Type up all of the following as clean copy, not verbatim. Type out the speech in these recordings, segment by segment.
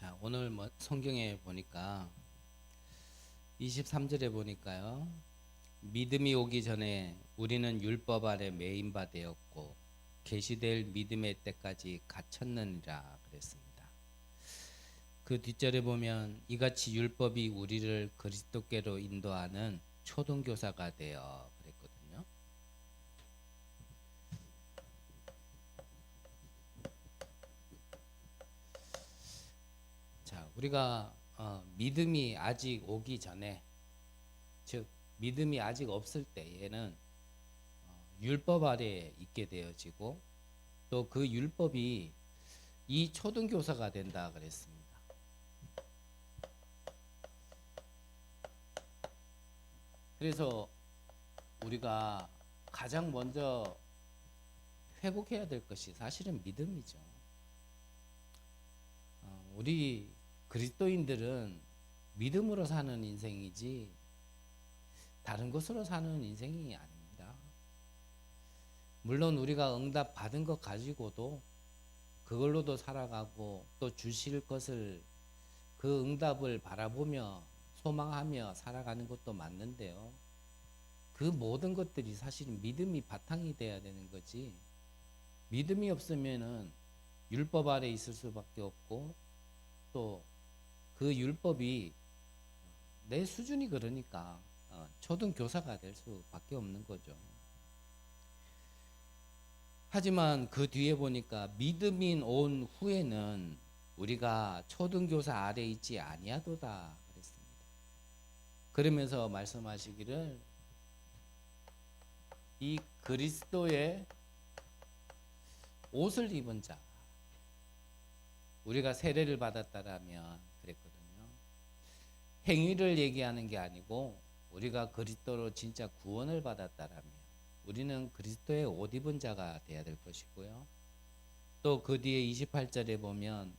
자, 오늘 성경에 보니까 23절에 보니까요. 믿음이 오기 전에 우리는 율법 아래 매인 바 되었고 계시될 믿음의 때까지 갇혔느니라 그랬습니다. 그 뒷절에 보면 이같이 율법이 우리를 그리스도께로 인도하는 초등교사가 되어 그랬거든요. 자, 우리가 믿음이 아직 오기 전에, 즉 믿음이 아직 없을 때에는 율법 아래에 있게 되어지고 또 그 율법이 이 초등교사가 된다 그랬습니다. 그래서 우리가 가장 먼저 회복해야 될 것이 사실은 믿음이죠. 우리 그리스도인들은 믿음으로 사는 인생이지 다른 것으로 사는 인생이 아닙니다. 물론 우리가 응답 받은 것 가지고도 그걸로도 살아가고 또 주실 것을 그 응답을 바라보며 소망하며 살아가는 것도 맞는데요. 그 모든 것들이 사실은 믿음이 바탕이 돼야 되는 거지. 믿음이 없으면은 율법 아래 있을 수밖에 없고 또 그 율법이 내 수준이 그러니까 초등교사가 될 수밖에 없는 거죠. 하지만 그 뒤에 보니까 믿음이 온 후에는 우리가 초등교사 아래 있지 아니하도다 그랬습니다. 그러면서 말씀하시기를 이 그리스도의 옷을 입은 자, 우리가 세례를 받았다라면 그랬거든요. 행위를 얘기하는 게 아니고 우리가 그리스도로 진짜 구원을 받았다라면 우리는 그리스도의 옷 입은 자가 돼야 될 것이고요. 또 그 뒤에 28절에 보면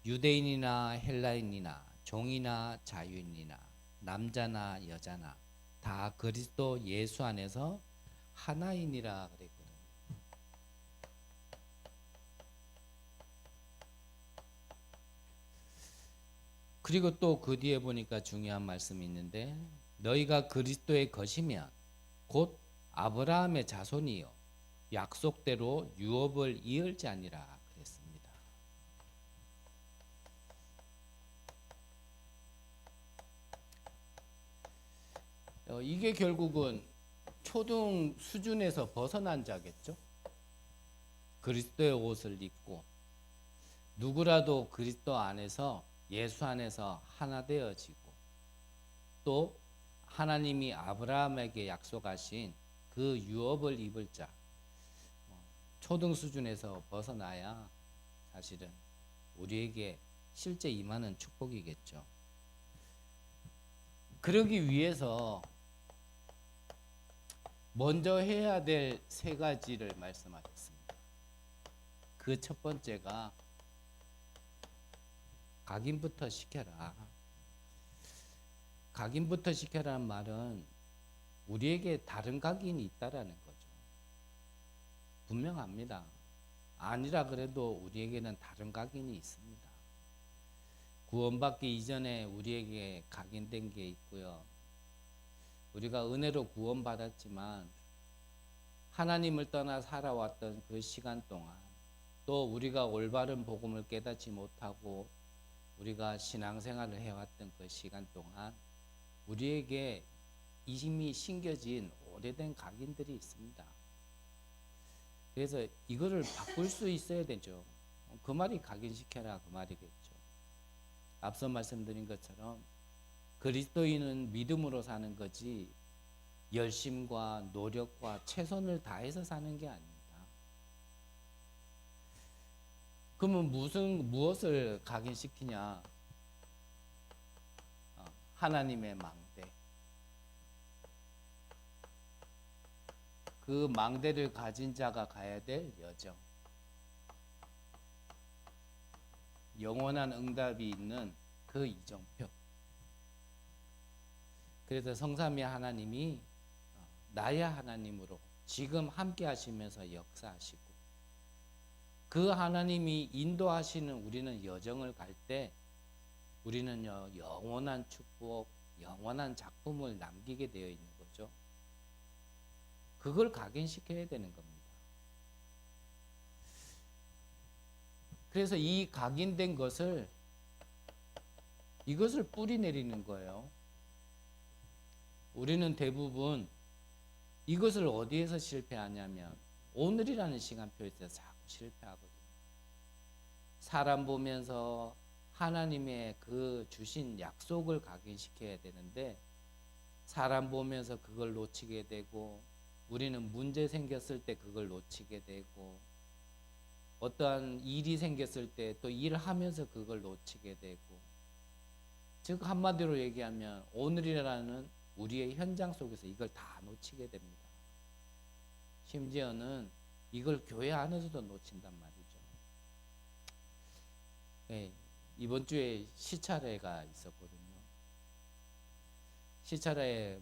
유대인이나 헬라인이나 종이나 자유인이나 남자나 여자나 다 그리스도 예수 안에서 하나이니라 그랬거든요. 그리고 또 그 뒤에 보니까 중요한 말씀이 있는데 너희가 그리스도의 것이면 곧 아브라함의 자손이요 약속대로 유업을 이을 자니라 그랬습니다. 이게 결국은 초등 수준에서 벗어난 자겠죠. 그리스도의 옷을 입고 누구라도 그리스도 안에서 예수 안에서 하나 되어지고 또 하나님이 아브라함에게 약속하신 그 유업을 입을 자, 초등 수준에서 벗어나야 사실은 우리에게 실제 임하는 축복이겠죠. 그러기 위해서 먼저 해야 될 세 가지를 말씀하셨습니다. 그 첫 번째가 각인부터 시켜라. 각인부터 시켜라는 말은 우리에게 다른 각인이 있다라는 거죠. 분명합니다. 아니라 그래도 우리에게는 다른 각인이 있습니다. 구원받기 이전에 우리에게 각인된 게 있고요. 우리가 은혜로 구원받았지만 하나님을 떠나 살아왔던 그 시간 동안 또 우리가 올바른 복음을 깨닫지 못하고 우리가 신앙생활을 해왔던 그 시간 동안 우리에게 이미 심겨진 오래된 각인들이 있습니다. 그래서 이거를 바꿀 수 있어야 되죠. 그 말이 각인시켜라 그 말이겠죠. 앞서 말씀드린 것처럼 그리스도인은 믿음으로 사는 거지 열심과 노력과 최선을 다해서 사는 게 아닙니다. 그러면 무엇을 각인시키냐? 하나님의 망대. 그 망대를 가진 자가 가야 될 여정. 영원한 응답이 있는 그 이정표. 그래서 성삼위 하나님이 나의 하나님으로 지금 함께 하시면서 역사하시고 그 하나님이 인도하시는 우리는 여정을 갈 때 우리는요 영원한 축복, 영원한 작품을 남기게 되어 있는 거죠. 그걸 각인시켜야 되는 겁니다. 그래서 이 각인된 이것을 뿌리 내리는 거예요. 우리는 대부분 이것을 어디에서 실패하냐면 오늘이라는 시간표에서 자꾸 실패하거든요. 사람 보면서 하나님의 그 주신 약속을 각인시켜야 되는데 사람 보면서 그걸 놓치게 되고 우리는 문제 생겼을 때 그걸 놓치게 되고 어떠한 일이 생겼을 때 또 일하면서 그걸 놓치게 되고 즉 한마디로 얘기하면 오늘이라는 우리의 현장 속에서 이걸 다 놓치게 됩니다. 심지어는 이걸 교회 안에서도 놓친단 말이죠. 네, 이번 주에 시차례가 있었거든요. 시차례에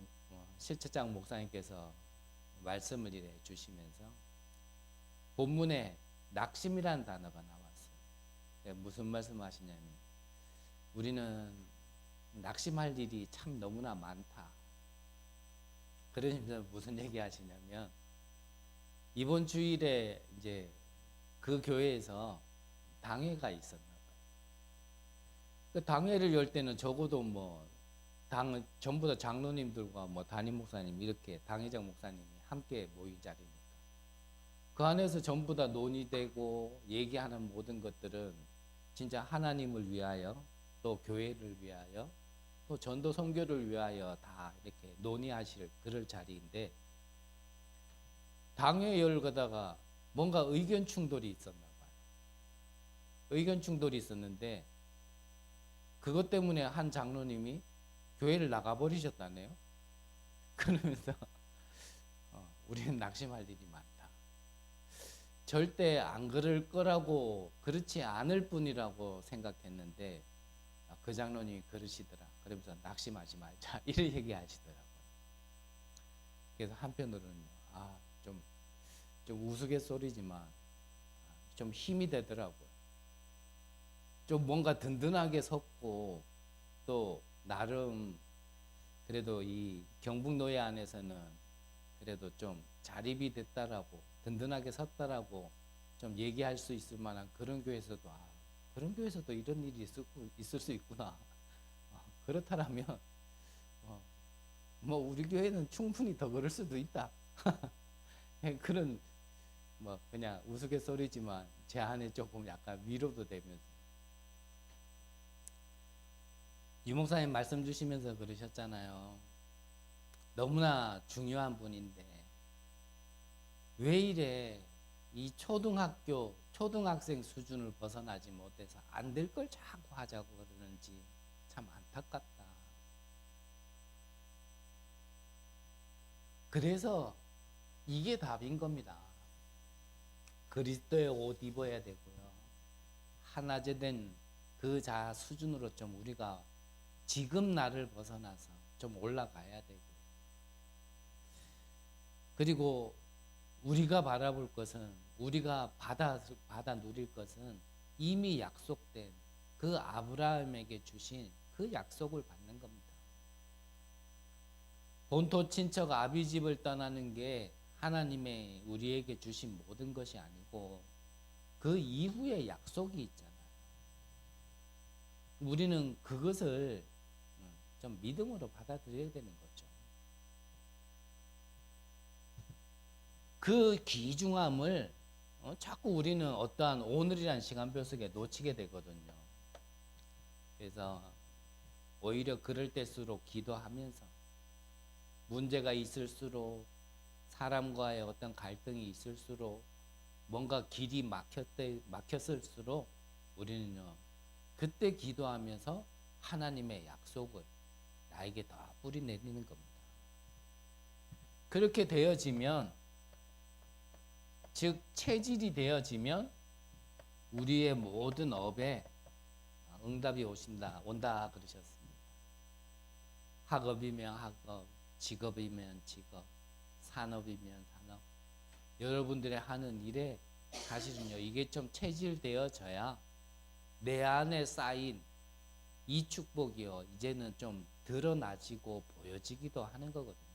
실체장 목사님께서 말씀을 이래 주시면서 본문에 낙심이라는 단어가 나왔어요. 무슨 말씀하시냐면 우리는 낙심할 일이 참 너무나 많다. 그러면서 무슨 얘기 하시냐면 이번 주일에 이제 그 교회에서 당회가 있었나 봐요. 그 당회를 열 때는 적어도 전부 다 장로님들과 담임 목사님 이렇게 당회장 목사님이 함께 모인 자리니까 그 안에서 전부 다 논의되고 얘기하는 모든 것들은 진짜 하나님을 위하여 또 교회를 위하여 또 전도 선교를 위하여 다 이렇게 논의하실 그럴 자리인데 당회 열거다가 뭔가 의견 충돌이 있었나 봐요. 의견 충돌이 있었는데 그것 때문에 한 장로님이 교회를 나가버리셨다네요. 그러면서 우리는 낙심할 일이 많다. 절대 안 그럴 거라고 그렇지 않을 뿐이라고 생각했는데 그 장로님이 그러시더라. 그러면서 낙심하지 말자 이런 얘기 하시더라고요. 그래서 한편으로는 좀 우스갯소리지만 좀 힘이 되더라고요. 좀 뭔가 든든하게 섰고 또 나름 그래도 이 경북노예 안에서는 그래도 좀 자립이 됐다라고 든든하게 섰다라고 좀 얘기할 수 있을 만한 그런 교회에서도 그런 교회에서도 이런 일이 있을 수 있구나. 그렇다면 우리 교회는 충분히 더 그럴 수도 있다. 그런 그냥 우스갯소리지만 제 안에 조금 약간 위로도 되면서 유 목사님 말씀 주시면서 그러셨잖아요. 너무나 중요한 분인데 왜 이래 이 초등학생 수준을 벗어나지 못해서 안 될 걸 자꾸 하자고 그러는지 참 안타깝다. 그래서 이게 답인 겁니다. 그리스도의 옷 입어야 되고요. 하나제 된 그 자 수준으로 좀 우리가 지금 나를 벗어나서 좀 올라가야 되고 그리고 우리가 바라볼 것은 우리가 받아 누릴 것은 이미 약속된 그 아브라함에게 주신 그 약속을 받는 겁니다. 본토 친척 아비집을 떠나는 게 하나님의 우리에게 주신 모든 것이 아니고 그 이후에 약속이 있잖아요. 우리는 그것을 좀 믿음으로 받아들여야 되는 거죠. 그 귀중함을 자꾸 우리는 어떠한 오늘이라는 시간표 속에 놓치게 되거든요. 그래서 오히려 그럴 때일수록 기도하면서 문제가 있을수록 사람과의 어떤 갈등이 있을수록 뭔가 길이 막혔을수록 우리는요 그때 기도하면서 하나님의 약속을 나에게 더 뿌리 내리는 겁니다. 그렇게 되어지면 즉 체질이 되어지면 우리의 모든 업에 응답이 온다 그러셨습니다. 학업이면 학업, 직업이면 직업, 산업이면 산업. 여러분들의 하는 일에 사실은요 이게 좀 체질되어져야 내 안에 쌓인 이 축복이요 이제는 좀 드러나지고 보여지기도 하는 거거든요.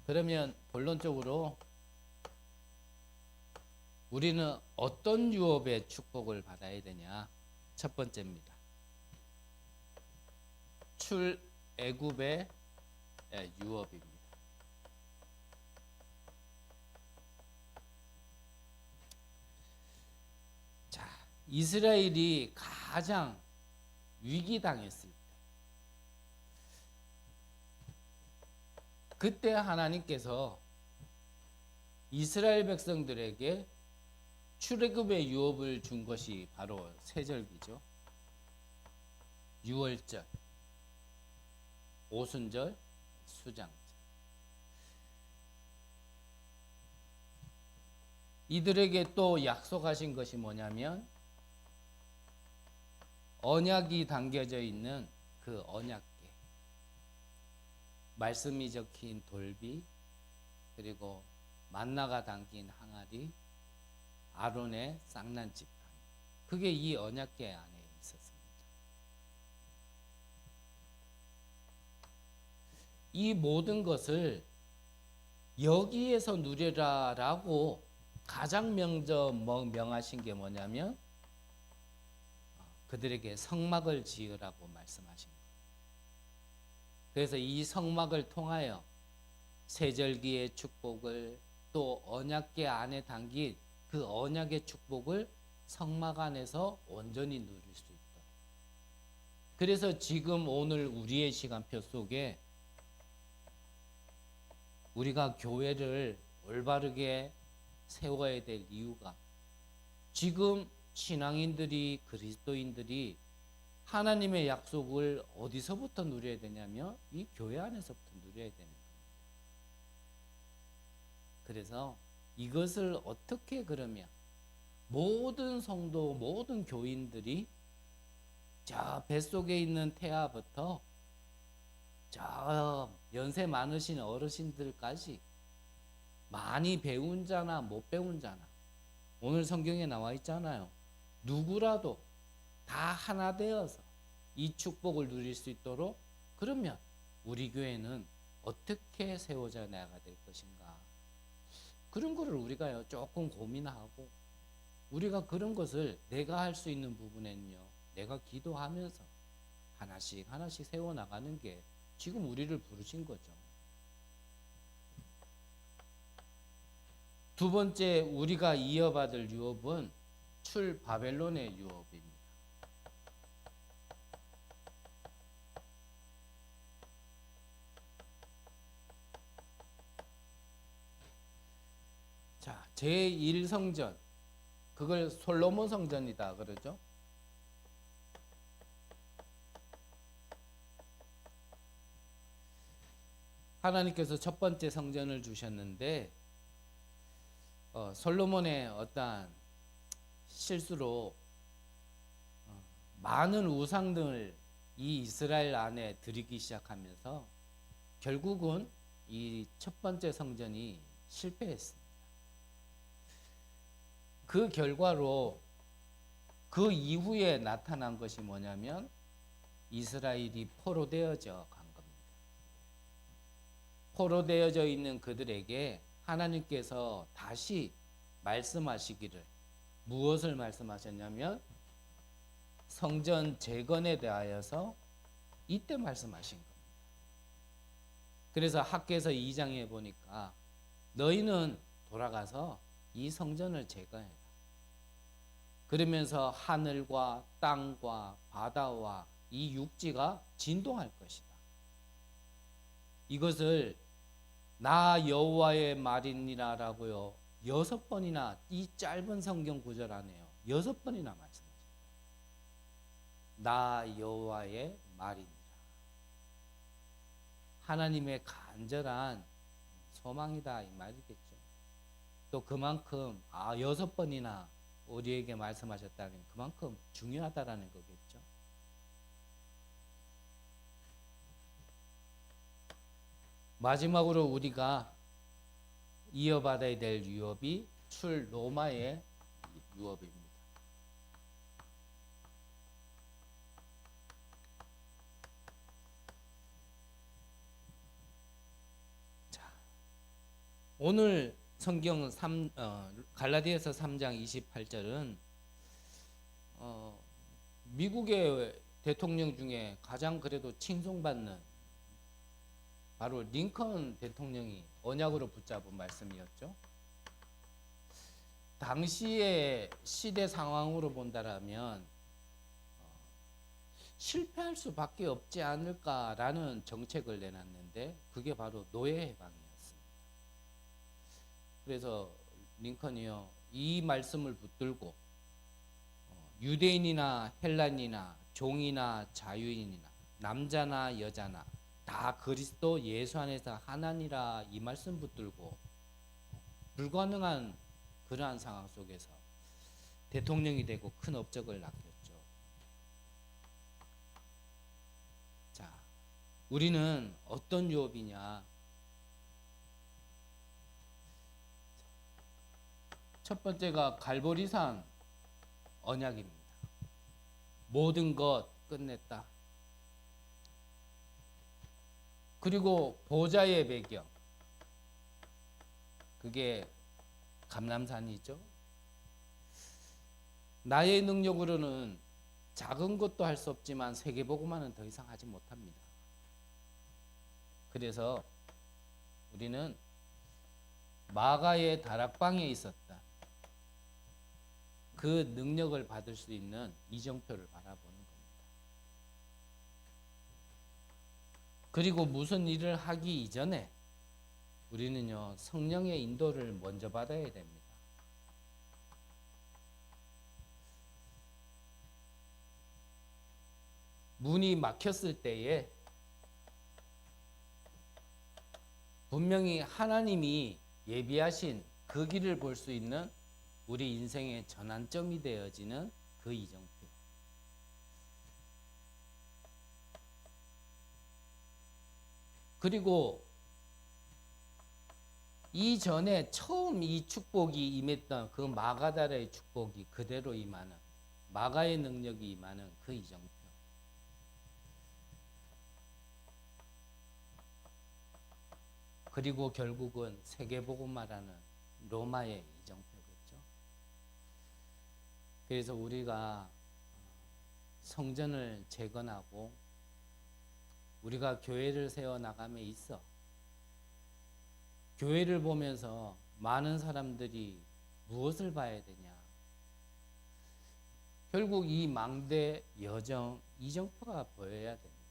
그러면 본론적으로 우리는 어떤 유업의 축복을 받아야 되냐? 첫 번째입니다. 출애굽의 유업입니다. 자, 이스라엘이 가장 위기당했을 때, 그때 하나님께서 이스라엘 백성들에게 출애굽의 유업을 준 것이 바로 세절기죠. 유월절, 오순절, 수장절. 이들에게 또 약속하신 것이 뭐냐면 언약이 담겨져 있는 그 언약궤, 말씀이 적힌 돌비, 그리고 만나가 담긴 항아리, 아론의 쌍난 지팡이, 그게 이 언약궤 안에 있었습니다. 이 모든 것을 여기에서 누려라라고 가장 먼저 명하신 게 뭐냐면 그들에게 성막을 지으라고 말씀하신 거예요. 그래서 이 성막을 통하여 세절기의 축복을 또 언약궤 안에 담긴 그 언약의 축복을 성막 안에서 온전히 누릴 수 있도록. 그래서 지금 오늘 우리의 시간표 속에 우리가 교회를 올바르게 세워야 될 이유가 지금 신앙인들이 그리스도인들이 하나님의 약속을 어디서부터 누려야 되냐면 이 교회 안에서부터 누려야 되는 겁니다. 그래서 이것을 어떻게 그러면 모든 성도 모든 교인들이 저 뱃속에 있는 태아부터 저 연세 많으신 어르신들까지 많이 배운 자나 못 배운 자나 오늘 성경에 나와 있잖아요. 누구라도 다 하나 되어서 이 축복을 누릴 수 있도록 그러면 우리 교회는 어떻게 세워져 나가야 될 것인가? 그런 거를 우리가 조금 고민하고 우리가 그런 것을 내가 할 수 있는 부분에는요. 내가 기도하면서 하나씩 하나씩 세워나가는 게 지금 우리를 부르신 거죠. 두 번째 우리가 이어받을 유업은 출 바벨론의 유업입니다. 자, 제1성전 그걸 솔로몬 성전이다 그러죠. 하나님께서 첫 번째 성전을 주셨는데 솔로몬의 어떠한 실수로 많은 우상들을 이 이스라엘 안에 들이기 시작하면서 결국은 이 첫 번째 성전이 실패했습니다. 그 결과로 그 이후에 나타난 것이 뭐냐면 이스라엘이 포로되어져 간 겁니다. 포로되어져 있는 그들에게 하나님께서 다시 말씀하시기를 무엇을 말씀하셨냐면 성전 재건에 대하여서 이때 말씀하신 겁니다. 그래서 학개서 2장에 보니까 너희는 돌아가서 이 성전을 재건해라. 그러면서 하늘과 땅과 바다와 이 육지가 진동할 것이다. 이것을 나 여호와의 말이니라라고요 6번이나 이 짧은 성경 구절 안에요 6번이나 말씀하십니다. 나 여호와의 말이니라. 하나님의 간절한 소망이다 이 말이겠죠. 또 그만큼 6번이나 우리에게 말씀하셨다는 그만큼 중요하다라는 거겠죠. 마지막으로 우리가 이어받아야 될 유업이 출 로마의 유업입니다. 오늘 성경 갈라디아서 3장 28절은 미국의 대통령 중에 가장 그래도 칭송받는 바로 링컨 대통령이 언약으로 붙잡은 말씀이었죠. 당시의 시대 상황으로 본다라면 실패할 수밖에 없지 않을까라는 정책을 내놨는데 그게 바로 노예 해방이었습니다. 그래서 링컨이요 이 말씀을 붙들고 유대인이나 헬란이나 종이나 자유인이나 남자나 여자나 다 그리스도 예수 안에서 하나니라 이 말씀 붙들고 불가능한 그러한 상황 속에서 대통령이 되고 큰 업적을 남겼죠. 자, 우리는 어떤 유업이냐? 첫 번째가 갈보리산 언약입니다. 모든 것 끝냈다. 그리고 보좌의 배경, 그게 감람산이죠. 나의 능력으로는 작은 것도 할 수 없지만 세계복음화는 더 이상 하지 못합니다. 그래서 우리는 마가의 다락방에 있었다. 그 능력을 받을 수 있는 이정표를 바라보는 겁니다. 그리고 무슨 일을 하기 이전에 우리는요 성령의 인도를 먼저 받아야 됩니다. 문이 막혔을 때에 분명히 하나님이 예비하신 그 길을 볼 수 있는 우리 인생의 전환점이 되어지는 그 이정표. 그리고 이전에 처음 이 축복이 임했던 그 마가다라의 축복이 그대로 임하는 마가의 능력이 임하는 그 이정표. 그리고 결국은 세계복음화라는 로마의 이정표겠죠. 그래서 우리가 성전을 재건하고 우리가 교회를 세워나감에 있어 교회를 보면서 많은 사람들이 무엇을 봐야 되냐? 결국 이 망대 여정 이정표가 보여야 됩니다.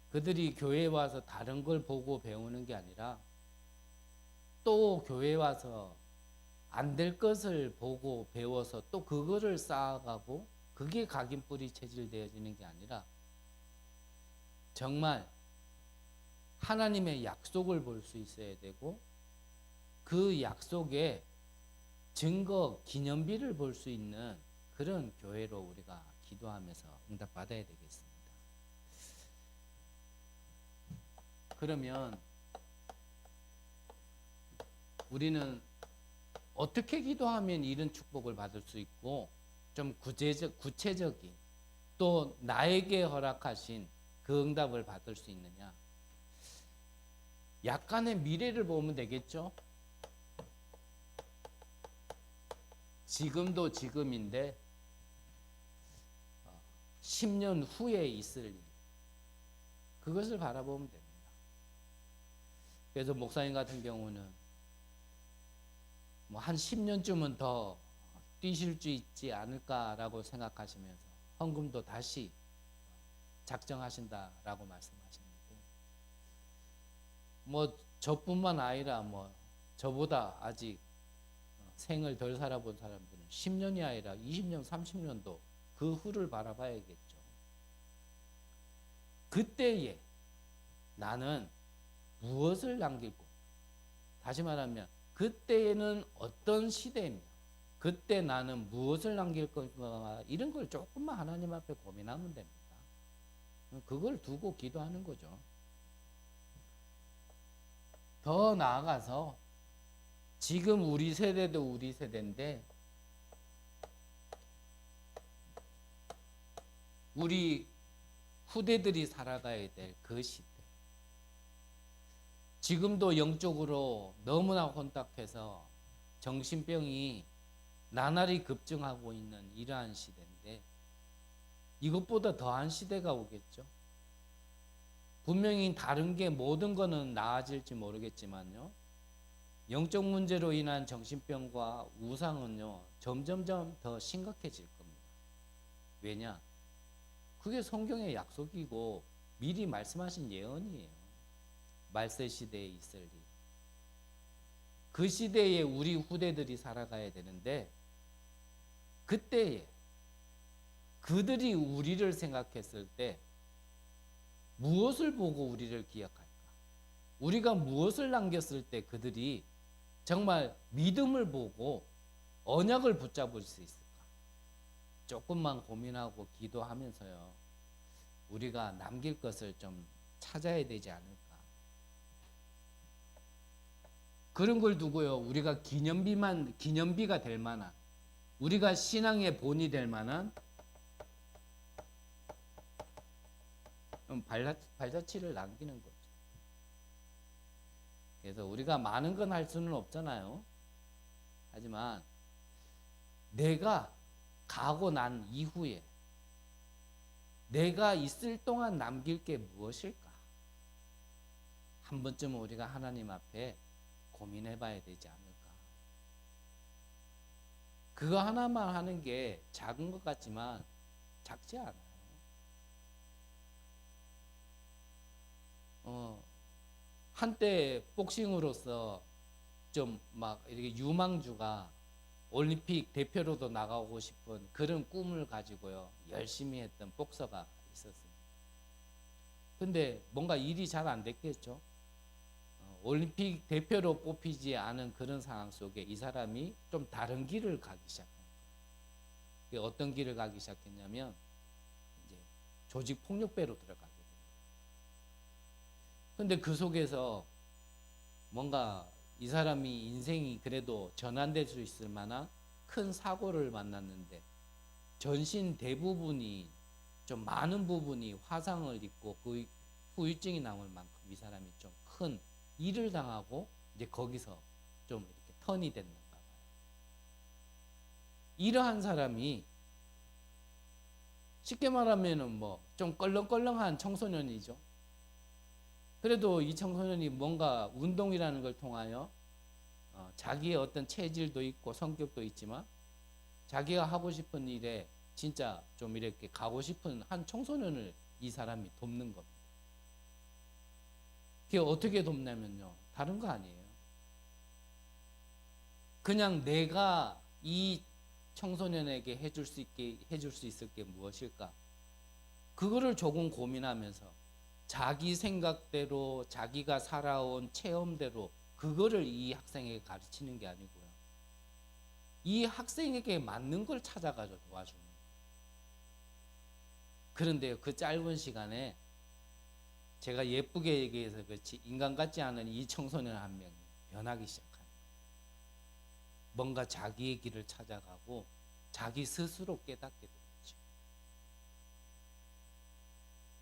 그들이 교회에 와서 다른 걸 보고 배우는 게 아니라 또 교회에 와서 안 될 것을 보고 배워서 또 그거를 쌓아가고 그게 각인뿌리 체질되어지는 게 아니라 정말 하나님의 약속을 볼 수 있어야 되고 그 약속의 증거 기념비를 볼 수 있는 그런 교회로 우리가 기도하면서 응답받아야 되겠습니다. 그러면 우리는 어떻게 기도하면 이런 축복을 받을 수 있고 좀 구체적인 또 나에게 허락하신 그 응답을 받을 수 있느냐? 약간의 미래를 보면 되겠죠? 지금도 지금인데 10년 후에 있을 일, 그것을 바라보면 됩니다. 그래서 목사님 같은 경우는 뭐 한 10년쯤은 더 뛰실 수 있지 않을까라고 생각하시면서 헌금도 다시 작정하신다라고 말씀하시는데 뭐 저뿐만 아니라 뭐 저보다 아직 생을 덜 살아본 사람들은 10년이 아니라 20년, 30년도 그 후를 바라봐야겠죠. 그때에 나는 무엇을 남기고, 다시 말하면 그때에는 어떤 시대며 그때 나는 무엇을 남길 건가, 이런 걸 조금만 하나님 앞에 고민하면 됩니다. 그걸 두고 기도하는 거죠. 더 나아가서 지금 우리 세대도 우리 세대인데 우리 후대들이 살아가야 될 그 시대, 지금도 영적으로 너무나 혼탁해서 정신병이 나날이 급증하고 있는 이러한 시대인데 이것보다 더한 시대가 오겠죠. 분명히 다른 게 모든 거는 나아질지 모르겠지만요. 영적 문제로 인한 정신병과 우상은요. 점점점 더 심각해질 겁니다. 왜냐? 그게 성경의 약속이고 미리 말씀하신 예언이에요. 말세 시대에 있을 일. 그 시대에 우리 후대들이 살아가야 되는데 그때에 그들이 우리를 생각했을 때 무엇을 보고 우리를 기억할까? 우리가 무엇을 남겼을 때 그들이 정말 믿음을 보고 언약을 붙잡을 수 있을까? 조금만 고민하고 기도하면서요. 우리가 남길 것을 좀 찾아야 되지 않을까? 그런 걸 두고요. 우리가 기념비가 될 만한, 우리가 신앙의 본이 될 만한 발자취를 남기는 거죠. 그래서 우리가 많은 건 할 수는 없잖아요. 하지만 내가 가고 난 이후에 내가 있을 동안 남길 게 무엇일까? 한 번쯤은 우리가 하나님 앞에 고민해 봐야 되지 않을까? 그거 하나만 하는 게 작은 것 같지만 작지 않아요. 한때 복싱으로서 좀 막 이렇게 유망주가 올림픽 대표로도 나가고 싶은 그런 꿈을 가지고요. 열심히 했던 복서가 있었습니다. 근데 뭔가 일이 잘 안 됐겠죠. 올림픽 대표로 뽑히지 않은 그런 상황 속에 이 사람이 좀 다른 길을 가기 시작한 거예요. 어떤 길을 가기 시작했냐면 이제 조직 폭력배로 들어가게 됩니다. 근데 그 속에서 뭔가 이 사람이 인생이 그래도 전환될 수 있을 만한 큰 사고를 만났는데 전신 대부분이 좀 많은 부분이 화상을 입고 그 후유증이 남을 만큼 이 사람이 좀 큰 일을 당하고 이제 거기서 좀 이렇게 턴이 됐는가 봐요. 이러한 사람이 쉽게 말하면은 뭐 좀 껄렁껄렁한 청소년이죠. 그래도 이 청소년이 뭔가 운동이라는 걸 통하여 자기의 어떤 체질도 있고 성격도 있지만 자기가 하고 싶은 일에 진짜 좀 이렇게 가고 싶은 한 청소년을 이 사람이 돕는 겁니다. 그게 어떻게 돕냐면요. 다른 거 아니에요. 그냥 내가 이 청소년에게 해줄 수 있을 게 무엇일까? 그거를 조금 고민하면서 자기 생각대로 자기가 살아온 체험대로 그거를 이 학생에게 가르치는 게 아니고요. 이 학생에게 맞는 걸 찾아가지고 도와주는 거예요. 그런데 그 짧은 시간에 제가 예쁘게 얘기해서 그렇지 인간 같지 않은 이 청소년 한 명이 변하기 시작하는 거예요. 뭔가 자기의 길을 찾아가고 자기 스스로 깨닫게 되죠.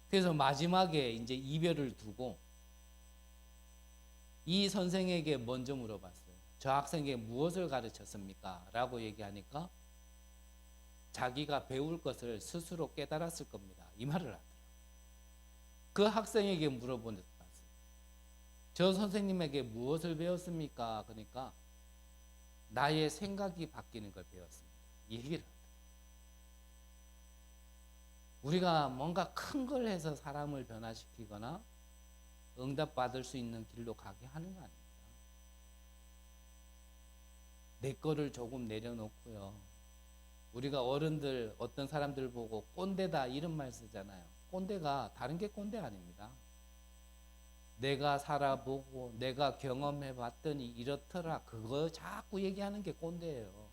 그래서 마지막에 이제 이별을 두고 이 선생에게 먼저 물어봤어요. 저 학생에게 무엇을 가르쳤습니까? 라고 얘기하니까 자기가 배울 것을 스스로 깨달았을 겁니다. 이 말을 하더라고요. 그 학생에게 물어보는 저 선생님에게 무엇을 배웠습니까? 그러니까 나의 생각이 바뀌는 걸 배웠습니다. 이 얘기를 하더라고요. 우리가 뭔가 큰 걸 해서 사람을 변화시키거나 응답받을 수 있는 길로 가게 하는 거 아닙니다. 내 거를 조금 내려놓고요. 우리가 어른들 어떤 사람들 보고 꼰대다 이런 말 쓰잖아요. 꼰대가 다른 게 꼰대 아닙니다. 내가 살아보고 내가 경험해봤더니 이렇더라. 그거 자꾸 얘기하는 게 꼰대예요.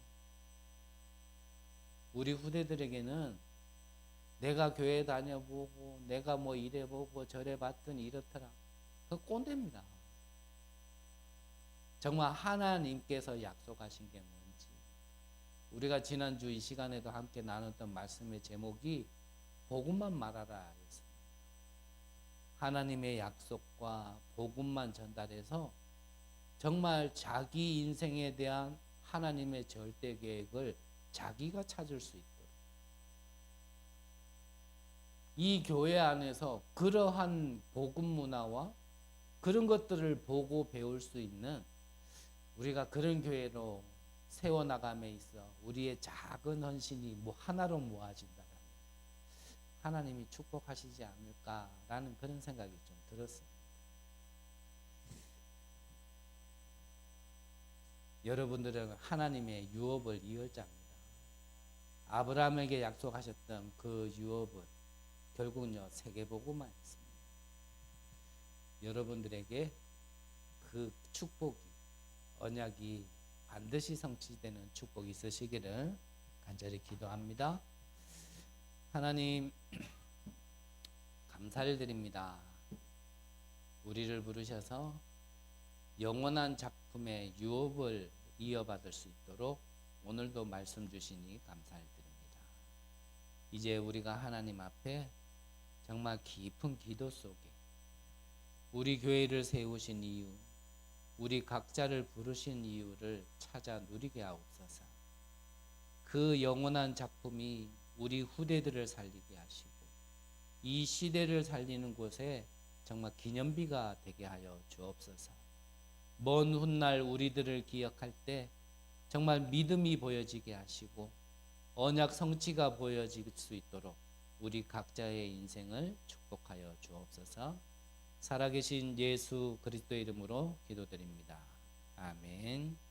우리 후대들에게는 내가 교회 다녀보고 내가 뭐 이래보고 저래봤더니 이렇더라. 그 꼰대입니다. 정말 하나님께서 약속하신 게 뭔지 우리가 지난주 이 시간에도 함께 나눴던 말씀의 제목이 복음만 말하라 였습니다. 하나님의 약속과 복음만 전달해서 정말 자기 인생에 대한 하나님의 절대 계획을 자기가 찾을 수 있도록 이 교회 안에서 그러한 복음 문화와 그런 것들을 보고 배울 수 있는 우리가 그런 교회로 세워나감에 있어 우리의 작은 헌신이 하나로 모아진다면 하나님이 축복하시지 않을까라는 그런 생각이 좀 들었습니다. 여러분들은 하나님의 유업을 이을 자입니다. 아브라함에게 약속하셨던 그 유업은 결국은요 세계복음만 있습니다. 여러분들에게 그 축복이 언약이 반드시 성취되는 축복이 있으시기를 간절히 기도합니다. 하나님 감사를 드립니다. 우리를 부르셔서 영원한 작품의 유업을 이어받을 수 있도록 오늘도 말씀 주시니 감사를 드립니다. 이제 우리가 하나님 앞에 정말 깊은 기도 속에 우리 교회를 세우신 이유, 우리 각자를 부르신 이유를 찾아 누리게 하옵소서. 그 영원한 작품이 우리 후대들을 살리게 하시고 이 시대를 살리는 곳에 정말 기념비가 되게 하여 주옵소서. 먼 훗날 우리들을 기억할 때 정말 믿음이 보여지게 하시고 언약 성취가 보여질 수 있도록 우리 각자의 인생을 축복하여 주옵소서. 살아계신 예수 그리스도의 이름으로 기도드립니다. 아멘.